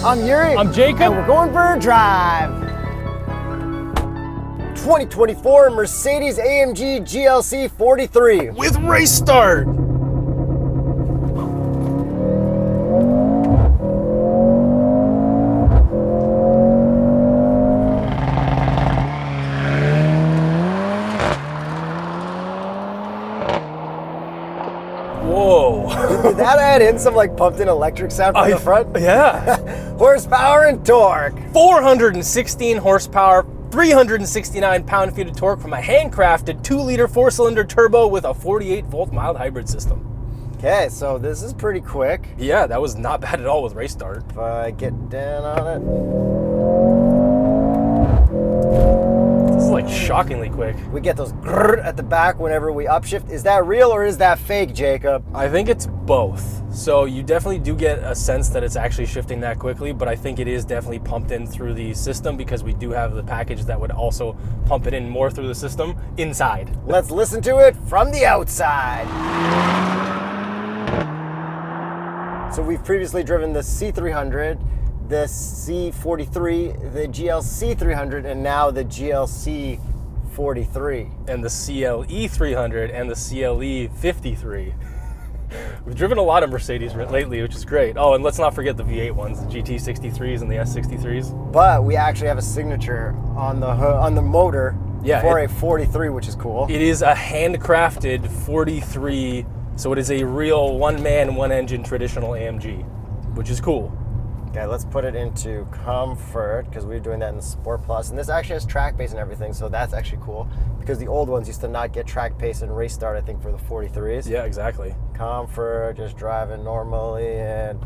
I'm Yuri. I'm Jacob. And we're going for a drive. 2024 Mercedes AMG GLC 43. With race start. Whoa. Did that add in some like pumped in electric sound from the front? Yeah. Horsepower and torque. 416 horsepower, 369 pound-feet of torque from a handcrafted 2-liter 4-cylinder turbo with a 48-volt mild hybrid system. Okay, so this is pretty quick. Yeah, that was not bad at all with race start. If I get down on it. This is like shockingly quick. We get those grrr at the back whenever we upshift. Is that real or is that fake, Jacob? I think it's both. So you definitely do get a sense that it's actually shifting that quickly, but I think it is definitely pumped in through the system because we do have the package that would also pump it in more through the system inside. Let's listen to it from the outside. So we've previously driven the C300, the C43, the GLC 300, and now the GLC 43. And the CLE 300 and the CLE 53. We've driven a lot of Mercedes lately, which is great. Oh, and let's not forget the V8 ones, the GT63s and the S63s. But we actually have a signature on the motor for a 43, which is cool. It is a handcrafted 43, so it is a real one-man, one-engine traditional AMG, which is cool. Okay, let's put it into comfort because we're doing that in the Sport Plus. And this actually has track pace and everything, so that's actually cool because the old ones used to not get track pace and race start, I think, for the 43s. Yeah, exactly. Comfort, just driving normally and...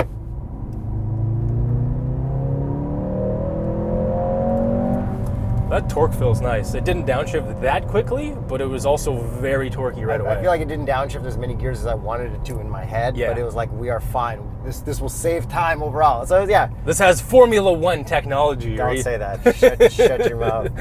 That torque feels nice. It didn't downshift that quickly, but it was also very torquey right away. I feel like it didn't downshift as many gears as I wanted it to in my head, but it was like, we are fine. This will save time overall. So yeah. This has Formula One technology. Don't right? say that. Shut your mouth.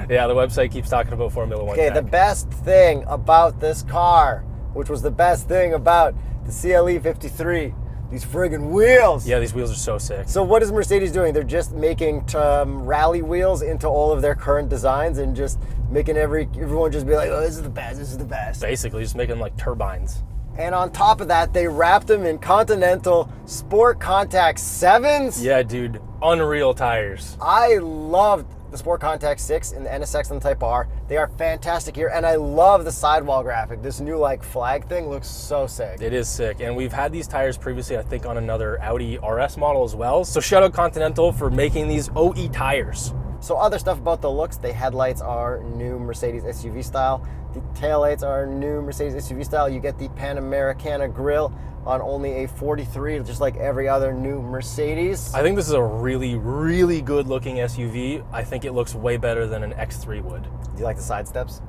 Yeah, the website keeps talking about Formula One. Okay, the best thing about this car, which was the best thing about the CLE 53, these friggin' wheels. Yeah, these wheels are so sick. So what is Mercedes doing? They're just making rally wheels into all of their current designs and just making everyone just be like, oh, this is the best, this is the best. Basically, just making like turbines. And on top of that, they wrapped them in Continental Sport Contact 7s. Yeah, dude, unreal tires. I loved the Sport Contact 6 and the NSX and the Type R. They are fantastic here, and I love the sidewall graphic. This new like flag thing looks so sick. It is sick, and we've had these tires previously, I think, on another Audi RS model as well. So shout out Continental for making these OE tires. So other stuff about the looks, the headlights are new Mercedes SUV style. The taillights are new Mercedes SUV style. You get the Panamericana grille on only a 43, just like every other new Mercedes. I think this is a really, really good looking SUV. I think it looks way better than an X3 would. Do you like the side steps?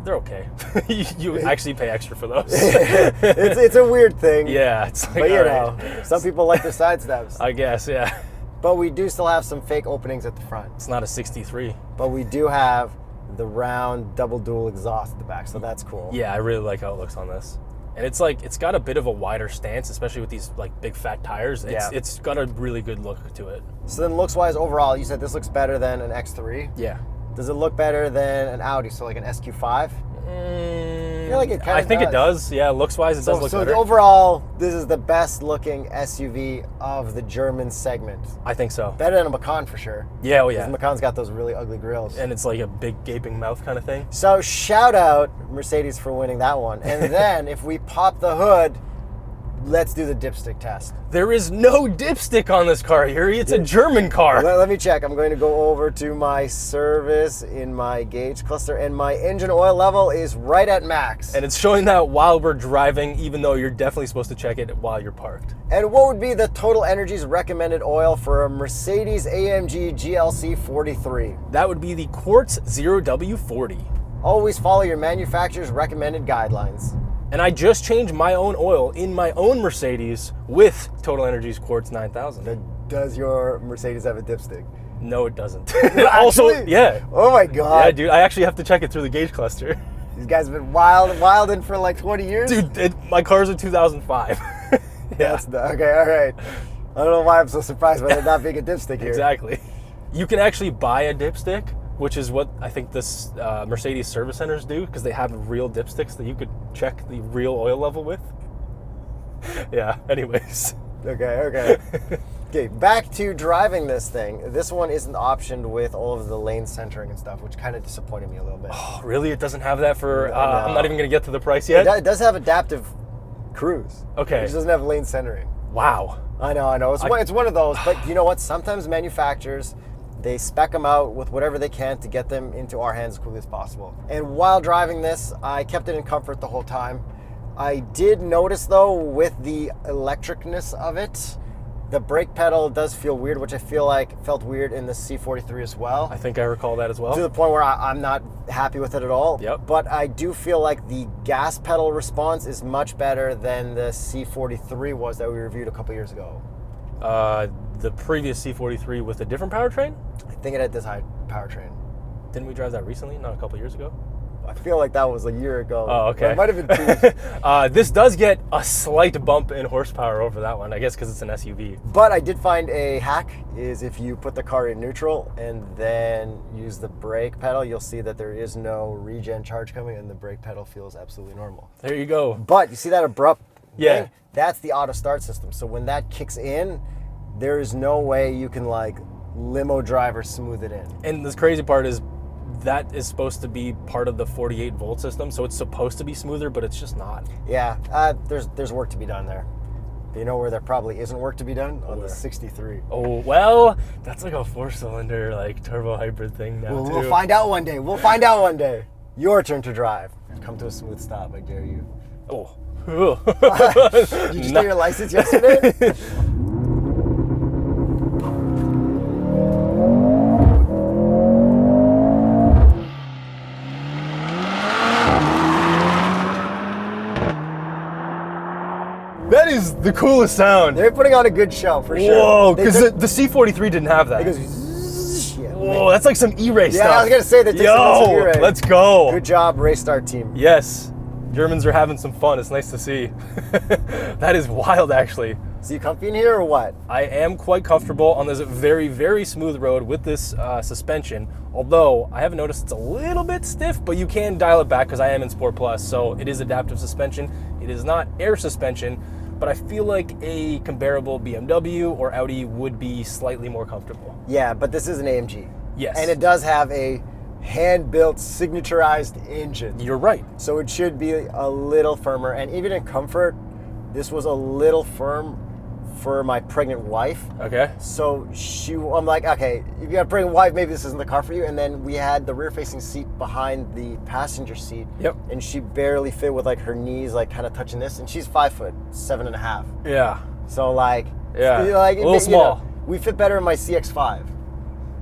They're okay. You actually pay extra for those. it's a weird thing. Yeah, it's like, but you know, some people like the side steps. I guess, yeah. But we do still have some fake openings at the front. It's not a 63. But we do have the round double dual exhaust at the back, so that's cool. Yeah, I really like how it looks on this. And it's like, it's got a bit of a wider stance, especially with these like big fat tires. It's got a really good look to it. So then looks wise overall, you said this looks better than an X3. Yeah. Does it look better than an Audi, so like an SQ5? I feel like it kind of I think it does. Yeah, looks wise, it does look better. So overall, this is the best looking SUV of the German segment. I think so. Better than a Macan for sure. Yeah, oh yeah. The Macan's got those really ugly grills. And it's like a big gaping mouth kind of thing. So shout out Mercedes for winning that one. And then if we pop the hood, let's do the dipstick test. There is no dipstick on this car, Yuri. It's a German car. Let me check. I'm going to go over to my service in my gauge cluster, and my engine oil level is right at max. And it's showing that while we're driving, even though you're definitely supposed to check it while you're parked. And what would be the TotalEnergies recommended oil for a Mercedes AMG GLC 43? That would be the Quartz 0W40. Always follow your manufacturer's recommended guidelines. And I just changed my own oil in my own Mercedes with TotalEnergies Quartz 9000. Does your Mercedes have a dipstick? No, it doesn't. Also, yeah. Oh my God. Yeah, dude, I actually have to check it through the gauge cluster. These guys have been wilding for like 20 years? Dude, my car's a 2005. Yeah. Okay, all right. I don't know why I'm so surprised by there not being a dipstick here. Exactly. You can actually buy a dipstick, which is what I think this Mercedes service centers do, because they have real dipsticks that you could check the real oil level with. Yeah, anyways. Okay. Okay, back to driving this thing. This one isn't optioned with all of the lane centering and stuff, which kind of disappointed me a little bit. Oh, really? It doesn't have that for... No. I'm not even going to get to the price yet? It does have adaptive cruise. Okay. It just doesn't have lane centering. Wow. I know. It's one of those, but you know what? Sometimes manufacturers, they spec them out with whatever they can to get them into our hands as quickly as possible. And while driving this, I kept it in comfort the whole time. I did notice, though, with the electricness of it, the brake pedal does feel weird, which I feel like felt weird in the C43 as well. I think I recall that as well. To the point where I'm not happy with it at all. Yep. But I do feel like the gas pedal response is much better than the C43 was that we reviewed a couple years ago. The previous C43 with a different powertrain? I think it had this high powertrain. Didn't we drive that recently? Not a couple years ago? I feel like that was a year ago. Oh, okay. It might have been 2. This does get a slight bump in horsepower over that one, I guess because it's an SUV. But I did find a hack is if you put the car in neutral and then use the brake pedal, you'll see that there is no regen charge coming and the brake pedal feels absolutely normal. There you go. But you see that abrupt Yeah. thing? That's the auto start system. So when that kicks in, there is no way you can like limo drive or smooth it in. And this crazy part is that is supposed to be part of the 48 volt system, so it's supposed to be smoother, but it's just not. Yeah, there's work to be done there. You know where there probably isn't work to be done? On the 63. Oh, well, that's like a 4-cylinder, like turbo hybrid thing now, too. We'll find out one day. Your turn to drive. Come to a smooth stop, I dare you. Oh. Did you just get your license yesterday? That is the coolest sound. They're putting on a good show, for sure. Whoa, because the C43 didn't have that. It goes, zzz, yeah. Whoa, that's like some E-race stuff. Yeah, I was going to say that. Yo, let's go. Good job, race start team. Yes, Germans are having some fun. It's nice to see. That is wild, actually. So you comfy in here or what? I am quite comfortable on this very, very smooth road with this suspension. Although I have noticed it's a little bit stiff, but you can dial it back because I am in Sport Plus, so it is adaptive suspension. It is not air suspension, but I feel like a comparable BMW or Audi would be slightly more comfortable. Yeah, but this is an AMG. Yes. And it does have a hand-built, signaturized engine. You're right. So it should be a little firmer. And even in comfort, this was a little firm for my pregnant wife. Okay. So I'm like, okay, if you have a pregnant wife, maybe this isn't the car for you. And then we had the rear-facing seat behind the passenger seat. Yep. And she barely fit with like her knees, like kind of touching this. And she's 5'7.5". Yeah. So like, Yeah. like A little small. We fit better in my CX-5.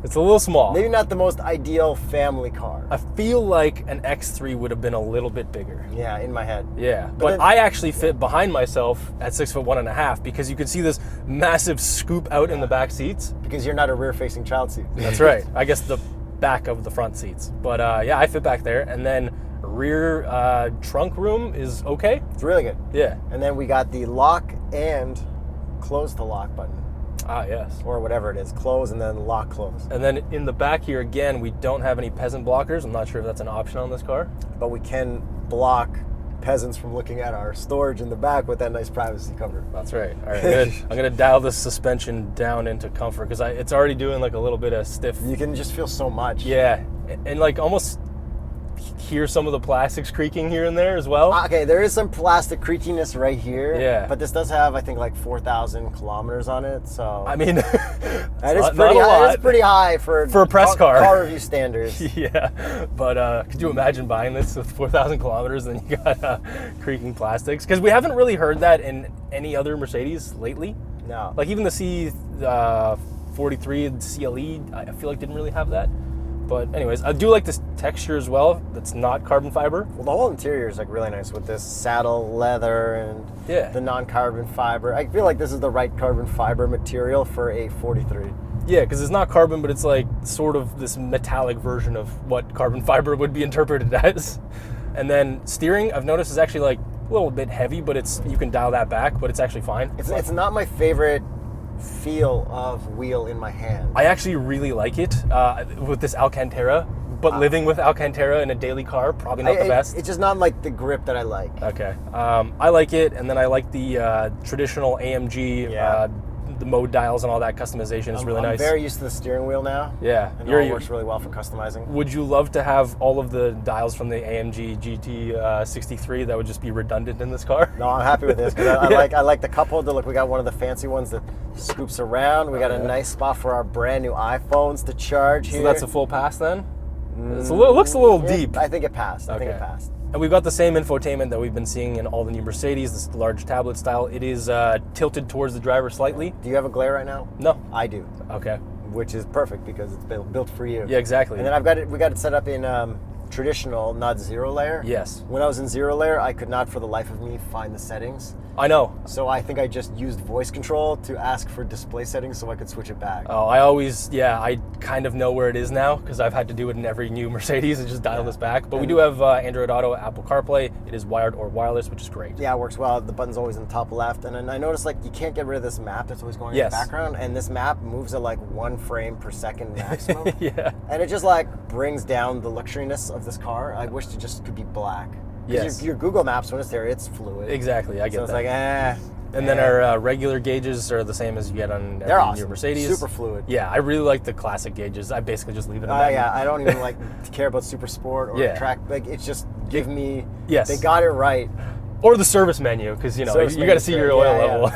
It's a little small. Maybe not the most ideal family car. I feel like an X3 would have been a little bit bigger. Yeah, in my head. Yeah, but then, I actually fit behind myself at 6'1.5" because you can see this massive scoop out in the back seats. Because you're not a rear-facing child seat. That's right. I guess the back of the front seats. But yeah, I fit back there. And then rear trunk room is okay. It's really good. Yeah. And then we got the lock and close the lock button. Ah, yes. Or whatever it is. Close and then lock close. And then in the back here, again, we don't have any peasant blockers. I'm not sure if that's an option on this car. But we can block peasants from looking at our storage in the back with that nice privacy cover. That's right. All right, good. I'm going to dial this suspension down into comfort because it's already doing like a little bit of stiff. You can just feel so much. Yeah, and like almost hear some of the plastics creaking here and there as well. Okay, there is some plastic creakiness right here. Yeah. But this does have, I think, like 4,000 kilometers on it. So I mean, that is not pretty a high. lot. It's pretty high for a press car. Car review standards. Yeah, but could you imagine buying this with 4,000 kilometers and you got creaking plastics? Because we haven't really heard that in any other Mercedes lately. No. Like even the C43 and CLE, I feel like didn't really have that. But anyways, I do like this texture as well. That's not carbon fiber. Well, the whole interior is like really nice with this saddle leather and the non-carbon fiber. I feel like this is the right carbon fiber material for a 43. Yeah, because it's not carbon, but it's like sort of this metallic version of what carbon fiber would be interpreted as. And then steering, I've noticed, is actually like a little bit heavy, but you can dial that back, but it's actually fine. It's not my favorite feel of wheel in my hand. I actually really like it with this Alcantara, but living with Alcantara in a daily car, probably not the best. It's just not like the grip that I like. Okay. I like it, and then I like the traditional AMG, the mode dials and all that customization is really nice. I'm very used to the steering wheel now. Yeah. And it works really well for customizing. Would you love to have all of the dials from the AMG GT63 that would just be redundant in this car? No, I'm happy with this because I like the cup holder. Look, we got one of the fancy ones that scoops around. We got a nice spot for our brand new iPhones to charge here. So that's a full pass then? It looks a little deep. I think it passed. I think it passed. And we've got the same infotainment that we've been seeing in all the new Mercedes, this large tablet style. It is tilted towards the driver slightly. Do you have a glare right now? No. I do. Okay. Which is perfect because it's built for you. Yeah, exactly. And then we got it set up in traditional, not zero layer. Yes. When I was in zero layer, I could not for the life of me find the settings. I know. So I think I just used voice control to ask for display settings so I could switch it back. Oh, I kind of know where it is now because I've had to do it in every new Mercedes and just dial this back. But we do have Android Auto, Apple CarPlay. It is wired or wireless, which is great. Yeah, it works well. The button's always in the top left. And then I noticed like you can't get rid of this map that's always going in the background. And this map moves at like 1 frame per second maximum. Yeah. And it just like brings down the luxuriness of this car. I wish it just could be black. Yes. Your Google Maps, when it's there, it's fluid. Exactly, I get so it's that. like, And then our regular gauges are the same as you get on every awesome. new Mercedes. Super fluid. Yeah, I really like the classic gauges. I basically just leave it in there. Yeah, I don't even like care about super sport or track. Like, it's just give me. Yes. They got it right. Or the service menu, because you got to see your oil level.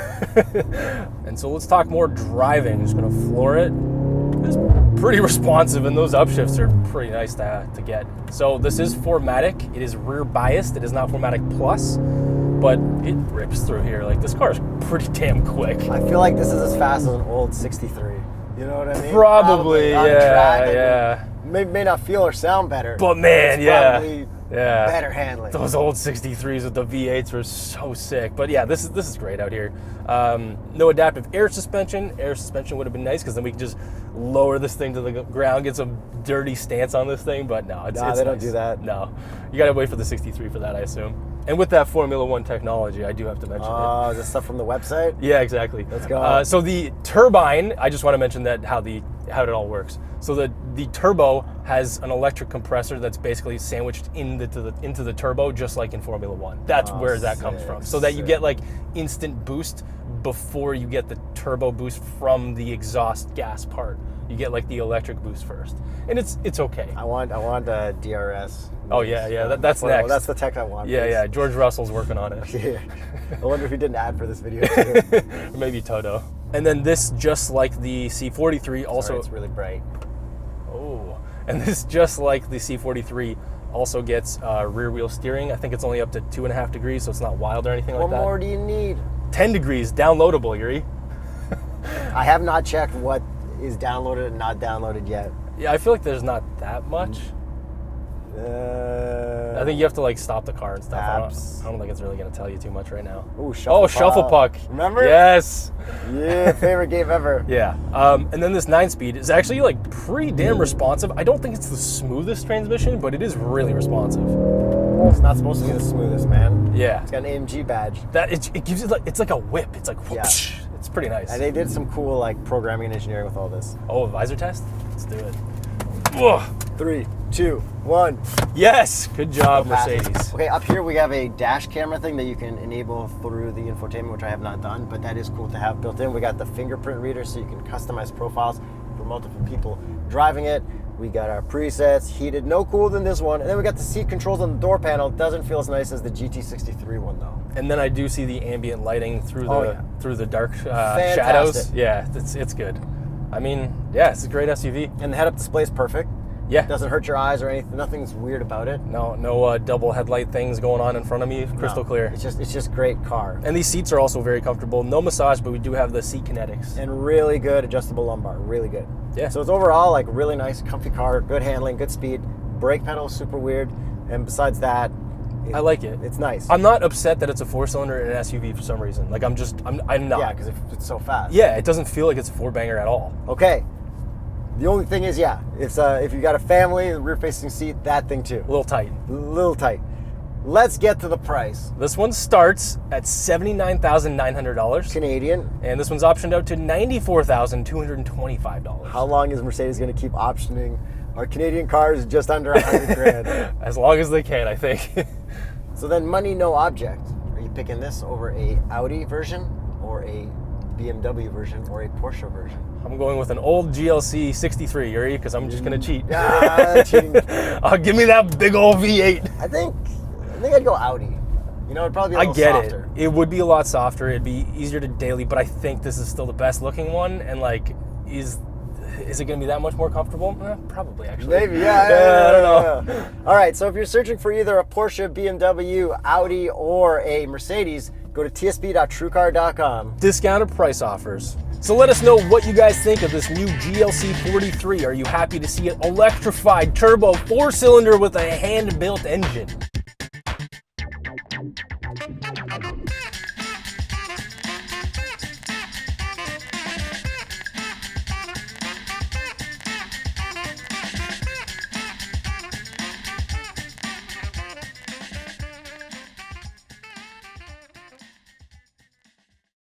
And so let's talk more driving. Just gonna floor it. It's pretty responsive, and those upshifts are pretty nice to get. So this is 4MATIC. It is rear biased. It is not 4MATIC Plus, but it rips through here. Like, this car is pretty damn quick. I feel like this is as fast as an old 63. You know what I mean? Probably yeah. May not feel or sound better, but man, probably better handling. Those old 63s with the V8s were so sick. But yeah, this is great out here. No adaptive air suspension. Air suspension would have been nice because then we could just lower this thing to the ground, get some dirty stance on this thing. But no, it's they don't do that. No, you got to wait for the 63 for that, I assume. And with that Formula One technology, I do have to mention it. Oh, is this stuff from the website? Yeah, exactly. Let's go. So the turbine, I just want to mention that how it all works. So the turbo has an electric compressor that's basically sandwiched into the turbo, just like in Formula One. That's where that comes from. So that you get like instant boost before you get the turbo boost from the exhaust gas part. You get like the electric boost first, and it's okay. I want a DRS. Oh yeah, that's next. That's the tech I want. Yeah. George Russell's working on it. Yeah. I wonder if he did an ad for this video too. Maybe Toto. And then this, just like the C43, also. Sorry, it's really bright. Oh, and this, just like the C43, also gets rear wheel steering. I think it's only up to 2.5 degrees, so it's not wild or anything like that. What more do you need? 10 degrees, downloadable, Yuri. I have not checked what is downloaded and not downloaded yet. Yeah, I feel like there's not that much. I think you have to like stop the car and stuff. I don't think it's really going to tell you too much right now. Ooh, Shuffle Puck. Remember? Yes. Yeah, favorite game ever. Yeah. And then this 9-speed is actually like pretty damn responsive. I don't think it's the smoothest transmission, but it is really responsive. It's not supposed to be the smoothest, man. Yeah. It's got an AMG badge. It gives you like, it's like a whip. It's like whoosh. It's pretty nice. And they did some cool like programming and engineering with all this. Oh, a visor test? Let's do it. Ugh. 3, 2, 1. Yes, good job, Mercedes. Okay, up here we have a dash camera thing that you can enable through the infotainment, which I have not done, but that is cool to have built in. We got the fingerprint reader, so you can customize profiles for multiple people driving it. We got our presets, heated, no cooler than this one. And then we got the seat controls on the door panel. It doesn't feel as nice as the GT63 one, though. And then I do see the ambient lighting through the dark Fantastic. shadows. Yeah, it's good. I mean, yeah, it's a great SUV. And the head-up display is perfect. Yeah. It doesn't hurt your eyes or anything. Nothing's weird about it. No double headlight things going on in front of me. Crystal clear. It's just great car. And these seats are also very comfortable. No massage, but we do have the seat kinetics. And really good adjustable lumbar. Really good. Yeah. So it's overall like really nice, comfy car. Good handling, good speed. Brake pedal is super weird. And besides that, I like it. It's nice. I'm not upset that it's a 4-cylinder in an SUV for some reason. Like I'm not. Yeah, because it's so fast. Yeah, it doesn't feel like it's a 4-banger at all. Okay. The only thing is, it's if you got a family, the rear-facing seat, that thing too. A little tight. A little tight. Let's get to the price. This one starts at $79,900. Canadian. And this one's optioned out to $94,225. How long is Mercedes going to keep optioning our Canadian cars just under 100 grand? As long as they can, I think. So then money, no object. Are you picking this over a Audi version or a BMW version or a Porsche version? I'm going with an old GLC 63, Yuri, because I'm just going to cheat. Cheating. Give me that big old V8. I think I'd go Audi. You know, it'd probably be a little softer. It would be a lot softer. It'd be easier to daily, but I think this is still the best looking one. And like, is it going to be that much more comfortable? Probably, actually. Maybe, yeah. I don't know. Yeah. All right, so if you're searching for either a Porsche, BMW, Audi, or a Mercedes, go to tsp.truecar.com. Discounted price offers. So let us know what you guys think of this new GLC 43. Are you happy to see it electrified, turbo, 4-cylinder with a hand-built engine?